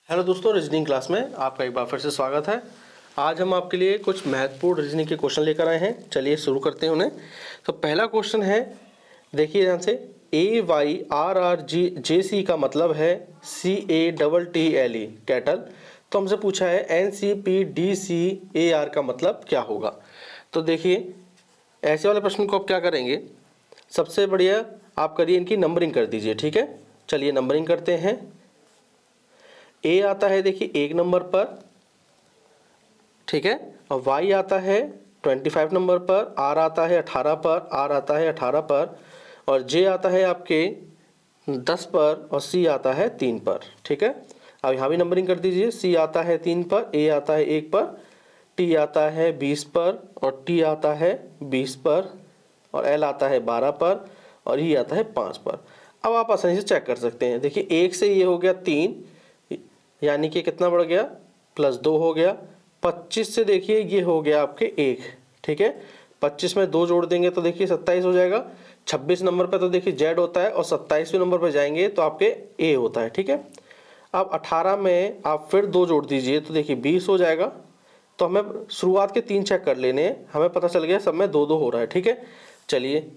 Hello दोस्तों, reasoning class में आपका एक बार फिर से स्वागत है। आज हम आपके लिए कुछ महत्वपूर्ण रीजनिंग के क्वेश्चन लेकर आए हैं। चलिए शुरू करते हैं उन्हें। तो पहला क्वेश्चन है, देखिए ध्यान से। AYRRGJC का मतलब है CATTLE कैटल। तो हमसे पूछा है NCPDCAR का मतलब क्या होगा। तो देखिए ऐसे वाले प्रश्न को आप क्या करेंगे, सबसे बढ़िया आप करिए इनकी नंबरिंग कर दीजिए। ठीक है, चलिए नंबरिंग करते हैं। ए आता है देखिए 1 नंबर पर, ठीक है, और वाई आता है 25 नंबर पर, आर आता है 18 पर, आर आता है 18 पर, और जे आता है आपके 10 पर, और सी आता है 3 पर। ठीक है, अब यहाँ भी नंबरिंग कर दीजिए। सी आता है 3 पर, ए आता है 1 पर, टी आता है 20 पर, और टी आता है 20 पर, और एल आता है 12 पर, और ई आता है 5 पर। अब आप आसानी से चेक कर सकते हैं। देखिए 1 से ये हो गया 3, यानी कि कितना बढ़ गया, +2 हो गया। 25 से देखिए ये हो गया आपके 1, ठीक है। 25 में 2 जोड़ देंगे तो देखिए 27 हो जाएगा। 26 नंबर पे तो देखिए Z होता है, और 27वें नंबर पे जाएंगे तो आपके A होता है। ठीक है, अब 18 में आप फिर 2 जोड़ दीजिए तो देखिए 20 हो जाएगा। तो हमें शुरुआत के 3 चेक कर लेने हैं, हमें पता चल गया सब में 2-2 हो रहा है। ठीक है, चलिए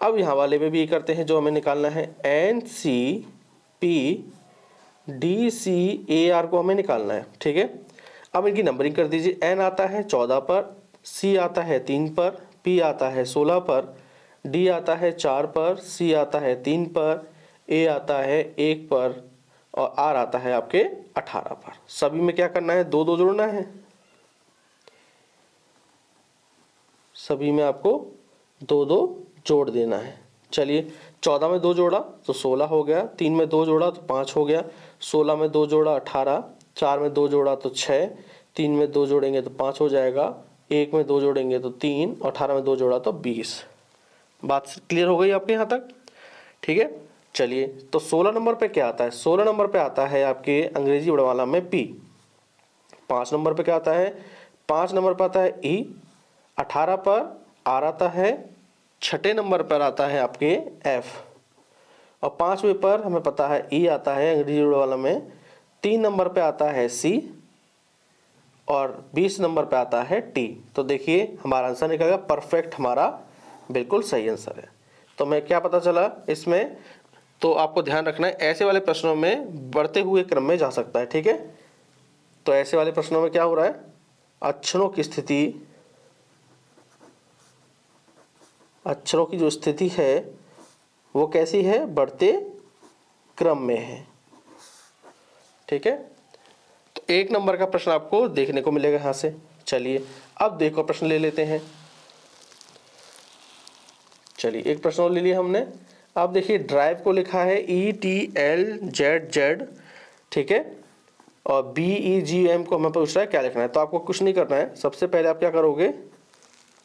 अब यहाँ वाले में भी ये करते हैं जो हमें निकालना है। NCPDCAR को हमें निकालना है। ठीक है, अब इनकी नंबरिंग कर दीजिए। N आता है 14 पर, C आता है 3 पर, P आता है 16 पर, D आता है 4 पर, C आता है 3 पर, A आता है 1 पर, और R आता है आपके 18 पर। सभी में क्या करना है, 2-2 जोड़ना है। सभी में आपको 2-2 जोड़ देना है। चलिए 14 में 2 जोड़ा तो 16 हो गया, 3 में 2 जोड़ा तो 5 हो गया, 16 में 2 जोड़ा 18, 4 में 2 जोड़ा तो 6, 3 में 2 जोड़ेंगे तो 5 हो जाएगा, 1 में 2 जोड़ेंगे तो 3, और 18 में 2 जोड़ा तो 20। बात क्लियर हो गई आपके यहाँ तक? ठीक है, चलिए तो 16 नंबर पे क्या आता है? 16 नंबर पे आता है आपके अंग्रेजी बड़वाला में P। 5 नंबर पे क्या आता है? 5 नंबर पर आता है E। 18 पर R आता है। 6 नंबर पर आता है आपके F, और 5वें पर हमें पता है E आता है अंग्रेजी वाला में। 3 नंबर पे आता है C, और 20 नंबर पे आता है T। तो देखिए हमारा आंसर निकलेगा परफेक्ट, हमारा बिल्कुल सही आंसर है। तो मैं क्या पता चला इसमें, तो आपको ध्यान रखना है ऐसे वाले प्रश्नों में बढ़ते हुए क्रम में जा सकता है। ठीक है, तो ऐसे वाले प्रश्नों में क्या हो रहा है, अक्षरों की स्थिति, अक्षरों की जो स्थिति है वो कैसी है, बढ़ते क्रम में है। ठीक है, तो 1 नंबर का प्रश्न आपको देखने को मिलेगा यहाँ से। चलिए अब देखो प्रश्न ले लेते हैं। चलिए एक प्रश्न और ले लिया हमने। अब देखिए ड्राइव को लिखा है ETLZZ, ठीक है, और BEGM को हमें पूछ रहा है क्या लिखना है। तो आपको कुछ नहीं करना है, सबसे पहले आप क्या करोगे,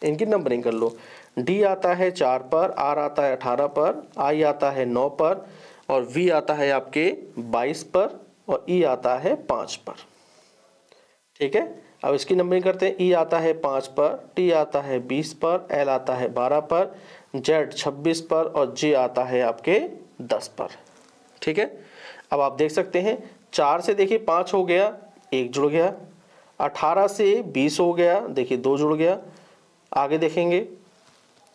इनकी नंबरिंग कर लो। D आता है 4 पर, R आता है 18 पर, I आता है 9 पर, और V आता है आपके 22 पर, और E आता है 5 पर। ठीक है, अब इसकी नंबरिंग करते हैं। E आता है 5 पर, T आता है 20 पर, L आता है 12 पर, Z 26 पर, और J आता है आपके 10 पर। ठीक है, अब आप देख सकते हैं 4 से देखिए 5 हो गया, 1 जुड़ गया। 18 से 20 हो गया, देखिए 2 जुड़ गया। आगे देखेंगे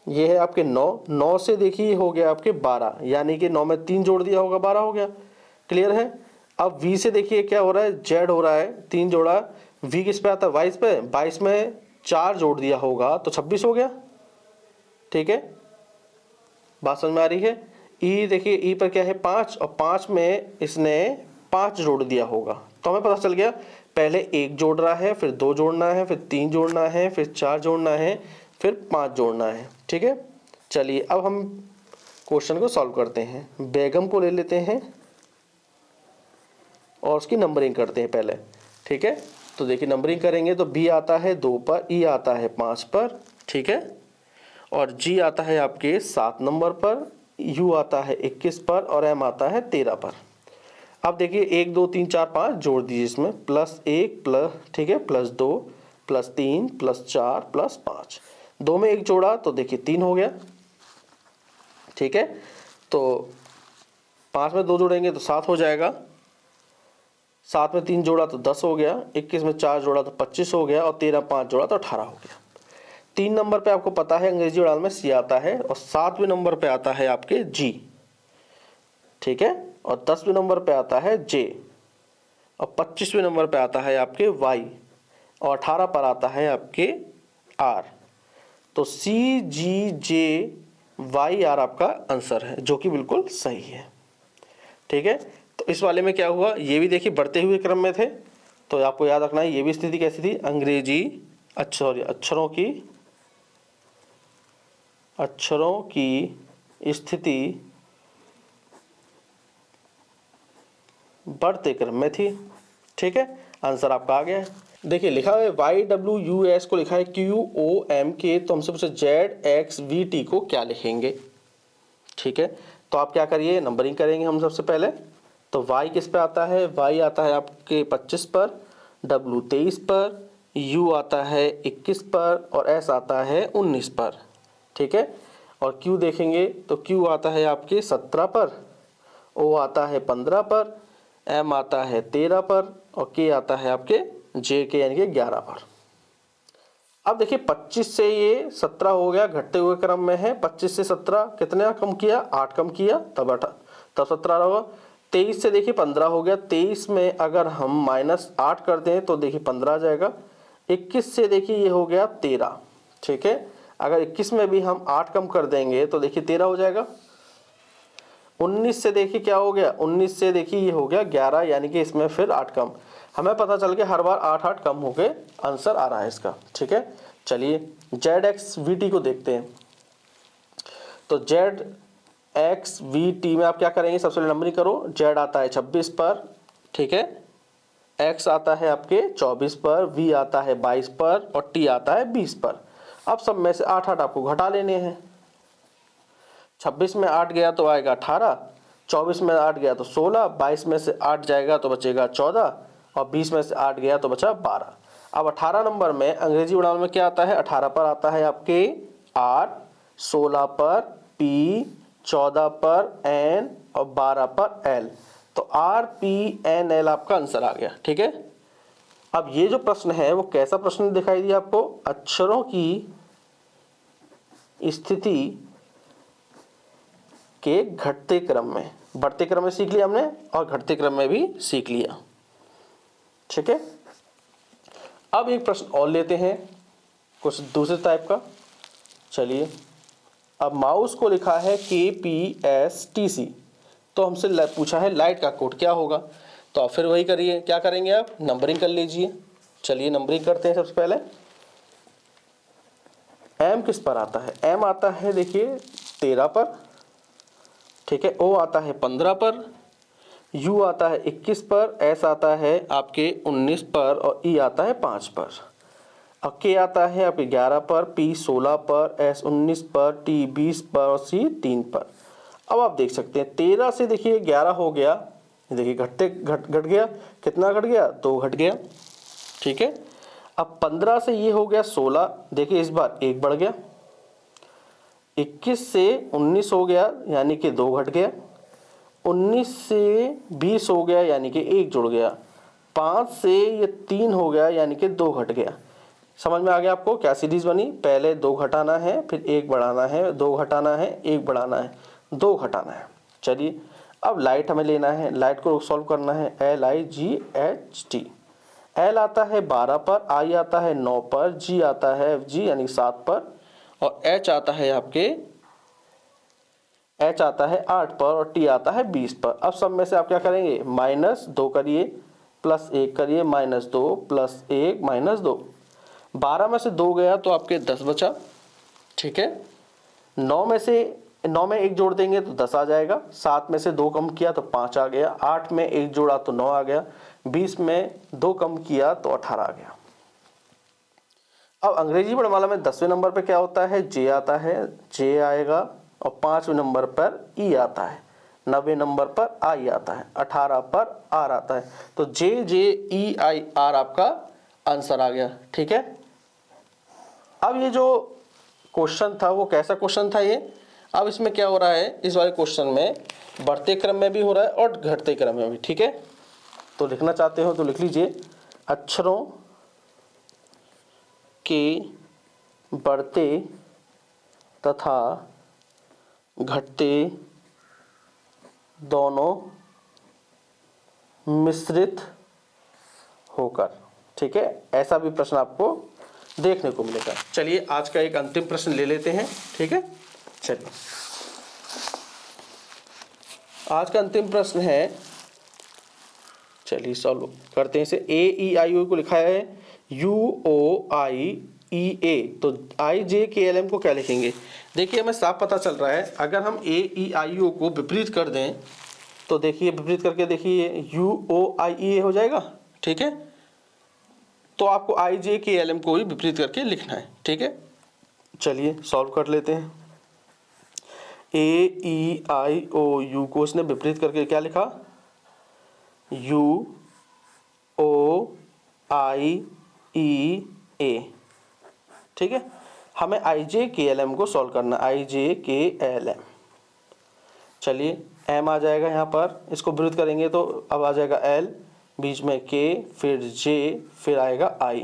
ये है आपके 9 से देखिए हो गया आपके 12, यानी कि 9 में 3 जोड़ दिया होगा, 12 हो गया। क्लियर है। अब V से देखिए क्या हो रहा है, Z हो रहा है, 3 जोड़ा। V किस पे आता है, 22 पे, 22 में 4 जोड़ दिया होगा तो 26 हो गया। ठीक है, बात समझ में आ रही है। E देखिए E पर क्या है 5, और 5 में इसने 5 जोड़ दिया होगा, तो हमें पता चल गया पहले 1 जोड़ रहा है, फिर 2 जोड़ना है, फिर 3 जोड़ना है, फिर 4 जोड़ना है, फिर 5 जोड़ना है। ठीक है, चलिए अब हम क्वेश्चन को सॉल्व करते हैं। बेगम को ले लेते हैं और उसकी नंबरिंग करते हैं पहले। ठीक है, तो देखिए नंबरिंग करेंगे तो B आता है 2 पर, E आता है 5 पर, ठीक है, और G आता है आपके 7 नंबर पर, U आता है 21 पर, और M आता है 13 पर। अब देखिए 1 2 3 4 5 जोड़ दीजिए इसमें, +1 प्लस, ठीक है, +2 +3 +4 +5। 2 में 1 जोड़ा तो देखिए 3 हो गया। ठीक है, तो 5 में 2 जोड़ेंगे तो 7 हो जाएगा। 7 में 3 जोड़ा तो 10 हो गया, 21 में 4 जोड़ा तो 25 हो गया और 13 5 जोड़ा तो 18 हो गया। 3 नंबर पे आपको पता है अंग्रेजी उड़ान में सी आता है और 7वें नंबर पे आता है आपके जी, ठीक है, और 10वें नंबर पे आता है जे और 25वें नंबर पे आता है आपके वाई और 18 पर आता है आपके आर। तो सी जी जे वाई आर आपका आंसर है, जो कि बिल्कुल सही है, ठीक है। तो इस वाले में क्या हुआ, ये भी देखिए बढ़ते हुए क्रम में थे, तो आपको याद रखना है ये भी स्थिति कैसी थी, अंग्रेजी अक्षरों की स्थिति बढ़ते क्रम में थी, ठीक है। आंसर आपका आ गया है। देखिए लिखा है YWUS को लिखा है QOMK, तो हमसे पूछा ZXVT को क्या लिखेंगे, ठीक है। तो आप क्या करिए, नंबरिंग करेंगे हम सबसे पहले। तो Y किस पे आता है, Y आता है आपके 25 पर, W 23 पर, U आता है 21 पर और S आता है 19 पर, ठीक है। और Q देखेंगे तो Q आता है आपके 17 पर, O आता है 15 पर, M आता है 13 पर और K आता है आपके JK यानी कि 11 पर। अब देखिए 25 से ये 17 हो गया, घटते हुए क्रम में है। 25 से 17 कितना कम किया, 8 कम किया, तब 17 होगा। 23 से देखिए 15 हो गया, 23 में अगर हम -8 कर दें तो देखिए 15 आ जाएगा। 21 से देखिए ये हो गया 13, ठीक है। अगर 21 में भी हम 8 कम कर देंगे तो देखिए 13 हो जाएगा। 19 से देखिए क्या हो गया, 19 से देखिए ये हो गया 11, यानी कि इसमें फिर 8 कम। हमें पता चल गया हर बार 8 कम होके आंसर आ रहा है इसका, ठीक है। चलिए ZXVT को देखते हैं। तो ZXVT में आप क्या करेंगे, सबसे पहले नंबरिंग करो। Z आता है 26 पर, ठीक है, X आता है आपके 24 पर, V आता है 22 पर और T आता है 20 पर। अब सब में से 8 आपको घटा लेने हैं। 26 में 8 गया तो आएगा 18, 24 में 8 गया तो 16, 22 में से 8 जाएगा तो बचेगा 14 और 20 में से 8 गया तो बचा 12। अब 18 नंबर में अंग्रेजी उड़ान में क्या आता है, 18 पर आता है आपके R, 16 पर P, 14 पर N और 12 पर L। तो RPNL आपका आंसर आ गया, ठीक है। अब ये जो प्रश्न है वो कैसा प्रश्न दिखाई दिया आपको, अक्षरों की स्थिति के घटते क्रम में, बढ़ते क्रम में सीख लिया हमने और घटते क्रम में भी सीख लिया, ठीक है। अब एक प्रश्न और लेते हैं कुछ दूसरे टाइप का। चलिए, अब माउस को लिखा है KPSTC, तो हमसे पूछा है लाइट का कोड क्या होगा। तो आप फिर वही करिए, क्या करेंगे आप, नंबरिंग कर लीजिए। चलिए नंबरिंग करते हैं। सबसे पहले M किस पर आता है, M आता है देखिए 13 पर, ठीक है। O आता है 15 पर, U आता है 21 पर, S आता है आपके 19 पर और E आता है 5 पर। अब K आता है आपके 11 पर, P 16 पर, S 19 पर, T 20 पर और C 3 पर। अब आप देख सकते हैं 13 से देखिए 11 हो गया, देखिए घट गया, कितना घट गया, 2 घट गया, ठीक है। अब 15 से ये हो गया 16, देखिए इस बार 1 बढ़ गया। 21 से 19 हो गया यानी कि 2 घट गया। 19 से 20 हो गया यानी कि 1 जुड़ गया। 5 से ये 3 हो गया यानी कि 2 घट गया। समझ में आ गया आपको क्या सीरीज बनी, पहले 2 घटाना है, फिर 1 बढ़ाना है, 2 घटाना है, 1 बढ़ाना है, 2 घटाना है। चलिए अब लाइट हमें लेना है, लाइट को सॉल्व करना है। LIGHT, L आता है 12 पर, I आता है 9 पर, G आता है G यानी 7 पर और H आता है आपके H आता है 8 पर और T आता है 20 पर। अब सब में से आप क्या करेंगे, -2 करिए, +1 करिए, -2 +1 -2। 12 में से 2 गया तो आपके 10 बचा, ठीक है। 9 में 1 जोड़ देंगे तो 10 आ जाएगा। 7 में से 2 कम किया तो 5 आ गया। 8 में 1 जोड़ा तो 9 आ गया। 20 में 2 कम किया तो 18 आ गया। अब अंग्रेजी वर्णमाला में 10वें नंबर पे क्या होता है, J आता है, J आएगा और 5वें नंबर पर E आता है, 9वें नंबर पर I आता है, 18 पर R आता है। तो JJEIR आपका आंसर आ गया, ठीक है। अब ये जो क्वेश्चन था वो कैसा क्वेश्चन था ये, अब इसमें क्या हो रहा है, इस वाले क्वेश्चन में बढ़ते क्रम में भी हो रहा है और घटते क्रम में भी, ठीक है। तो लिखना चाहते हो तो लिख लीजिए, अक्षरों के बढ़ते तथा घटते दोनों मिश्रित होकर। ठीक है, ऐसा भी प्रश्न आपको देखने को मिलेगा। चलिए आज का एक अंतिम प्रश्न ले लेते हैं। ठीक है, चलिए आज का अंतिम प्रश्न है, चलिए सॉल्व करते हैं इसे। AEIO को लिखा है UOIEA, तो IJKLM को क्या लिखेंगे? देखिए हमें साफ पता चल रहा है, अगर हम AEIO को विपरीत कर दें तो देखिए विपरीत करके देखिए UOIEA हो जाएगा। ठीक है, तो आपको IJKLM को भी विपरीत करके लिखना है। ठीक है, चलिए सॉल्व कर लेते हैं। AEIOU को इसने विपरीत करके क्या लिखा? UOIEA। ठीक है, हमें IJKLM को सॉल्व करना, IJKLM। चलिए M आ जाएगा यहाँ पर, इसको विपरीत करेंगे तो अब आ जाएगा L, बीच में K, फिर J, फिर आएगा I।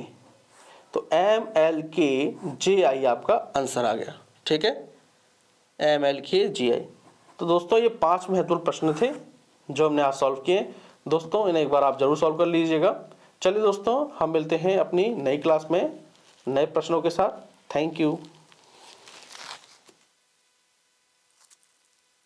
तो MLKJI आपका आंसर आ गया। ठीक है, MLKJI। तो दोस्तों ये 5 महत्वपूर्ण प्रश्न थे जो हमने आज सॉल्व किए। दोस्तों इन्हें एक बार आप जरूर सॉल्व कर लीजिएगा। चलिए दोस्तों, हम मिलते हैं अपनी नई क्लास में नए प्रश्नों के साथ। Thank you.